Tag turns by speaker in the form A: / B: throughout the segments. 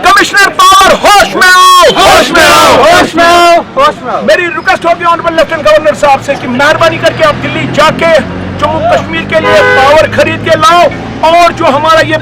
A: Commissioner power होश में आओ, होश में आओ, होश में आओ, होश में आओ। मेरी रिक्वेस्ट होगी ऑनरेबल लेफ्टिनेंट गवर्नर साहब से कि मेहरबानी करके आप दिल्ली जाके जम्मू कश्मीर के लिए पावर खरीद के लाओ और जो हमारा ये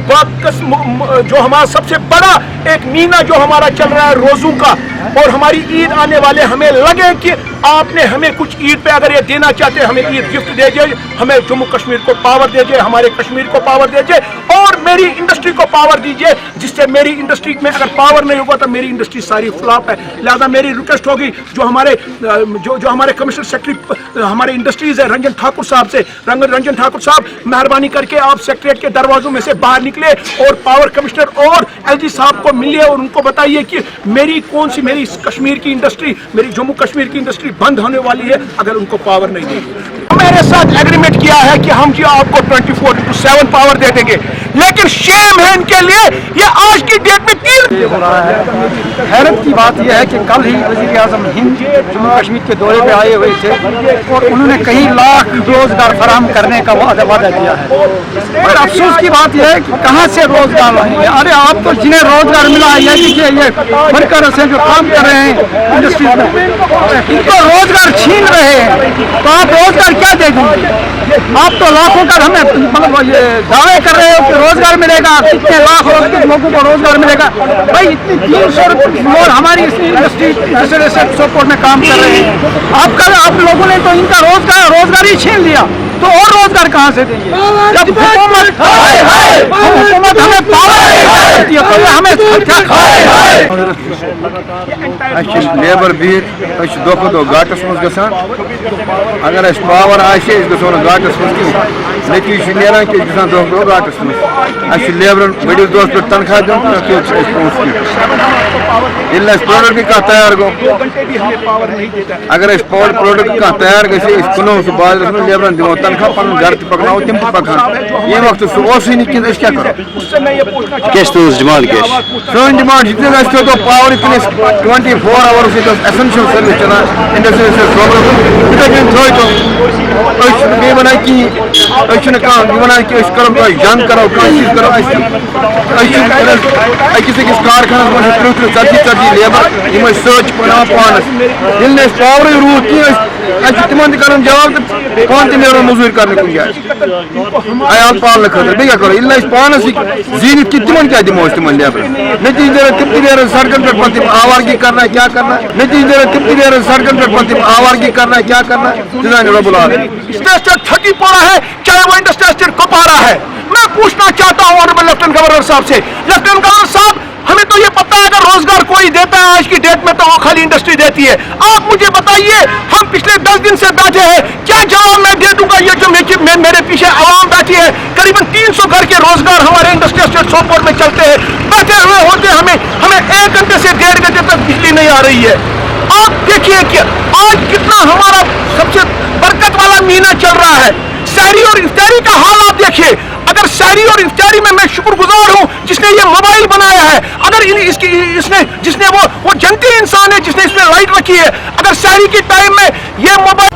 A: जो हमारा सबसे बड़ा एक महीना जो हमारा चल रहा है रोजू का और हमारी ईद आने वाले, हमें लगे कि आपने हमें कुछ ईद पे अगर ये देना चाहते हैं, हमें ईद गिफ्ट दीजिए, हमें जम्मू कश्मीर को पावर दीजिए, हमारे कश्मीर को पावर दीजिए और मेरी इंडस्ट्री को पावर दीजिए, जिससे मेरी इंडस्ट्री में अगर पावर नहीं होगा तो मेरी इंडस्ट्री सारी फ्लॉप है। लिहाजा मेरी रिक्वेस्ट होगी जो हमारे कमिश्नर सेक्रेटरी हमारे इंडस्ट्रीज है रंजन ठाकुर साहब से, रंजन ठाकुर साहब मेहरबानी करके आप सेक्रेटरीट के दरवाजों में से बाहर निकले और पावर कमिश्नर और एलजी साहब को मिलिए और उनको बताइए कि मेरी कौन सी मेरी कश्मीर की इंडस्ट्री, मेरी जम्मू कश्मीर की इंडस्ट्री बंद होने वाली है अगर उनको पावर नहीं देगी। मेरे साथ एग्रीमेंट किया है कि हम जी आपको 24/7 पावर दे देंगे, लेकिन शेम है इनके लिए, ये आज की डेट में 3
B: हो रहा है। हैरत की बात यह है कि कल ही वज़ीर आज़म हिंद जम्मू कश्मीर के दौरे पे आए हुए थे और उन्होंने कई लाख रोजगार फराहम करने का वादा किया है, और अफसोस की बात यह है कि कहाँ से रोजगार लाएंगे। अरे आप तो जिन्हें रोजगार मिला है, ये वर्कर से जो काम कर रहे हैं इंडस्ट्री में, इनको रोजगार छीन रहे हैं, तो आप रोजगार क्या दे देंगे? आप तो लाखों का हमें मतलब ये दावे कर रहे हो कि रोजगार मिलेगा, कितने लाख लोगों को रोजगार मिलेगा। भाई इतनी 300 और हमारी इंडस्ट्री सपोर्ट में काम कर रहे हैं, आप लोगों ने तो इनका रोजगार ही छीन लिया, तो और रोजगार कहाँ से देंगे? जब हुकूमत हमें पावर देती है तो हमें क्या खाए?
C: लेबर बीट दो दो घाटस मज गसान, अगर पावर आए गो घाटस मज कहीं नतीज नीरान कि दो घाटस मज लेबर बड़िस दोस पे तनख्वाह दिन प्रोडक्ट कह तैयार गो, अगर पावर प्रोडक्ट कह तैयार गनो सह बाजार में लेबर दिमो तनख्वाह पन घर पकनो तम पकान ये वक्त सह क्या करो सोन डिमांड जितने तो पावर इतने 24 आवर्स एसेंशियल सर्विस चलान इंडस्ट्रियल थो वन कि वन कि करो जंग करो चीज करो अकिस अकिस कारखानस मज 30-40 लेबर सर्च पना पानस पावर रूद कि तिमन कर जवाब तो पान तक मजूरी कर कुछ जाए आयाल पालने खतर बे क्या करो इला पानस जीनित कि तिमन क्या दिमो तिमन लेबर नतीज दे तम तम सड़कन पे पत आवारगी करना क्या करना नतीज दे तम सड़कन पे पत आवारगी करना क्या करना रब्बुल आलमीन
A: ठगी पड़ा है, चाहे वो इंडस्ट्रियल कुपवारा है। मैं पूछना चाहता हूँ ऑनरेबल लेफ्टिनेंट गवर्नर साहब से, लेफ्टिनेंट गवर्नर साहब हमें तो ये पता है अगर रोजगार कोई देता है आज की डेट में तो वो खाली इंडस्ट्री देती है। आप मुझे बताइए, हम पिछले 10 दिन से बैठे हैं, क्या जवाब मैं दे दूंगा? ये जो मेरे पीछे आवाम बैठी है, करीबन 300 घर के रोजगार हमारे इंडस्ट्रियल सोपोर में चलते हैं, बैठे हुए होते हमें 1 घंटे से 1.5 घंटे तक बिजली नहीं आ रही है। आप देखिए कि आज कितना हमारा सबसे बरकत वाला महीना चल रहा है, सहरी और इफ्तारी का हाल आप देखिए। अगर सहरी और इफ्तारी में मैं शुक्रगुजार हूं जिसने ये मोबाइल बनाया है, अगर जिसने वो जनती इंसान है जिसने इसमें लाइट रखी है, अगर सहरी के टाइम में ये मोबाइल